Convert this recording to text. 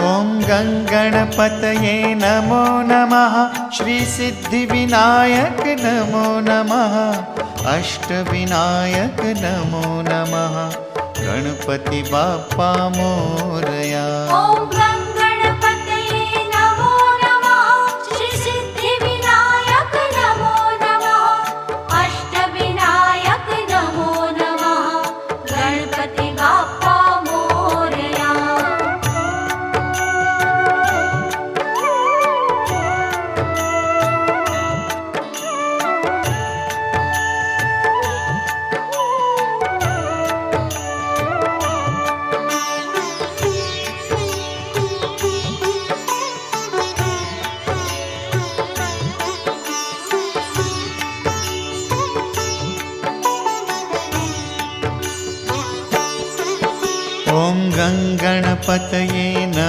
ॐ गङ्गणपतये नमो नमः। श्रीसिद्धिविनायक नमो नमः। अष्टविनायक नमो नमः। गणपति बाप्पा मोरया। ॐ गणपतये नमो नमः। श्रीसिद्धिविनायक नमो नमः। अष्टविनायक नमो नमः। गणपति बाप्पा मोरया। ॐ गणपतये नमो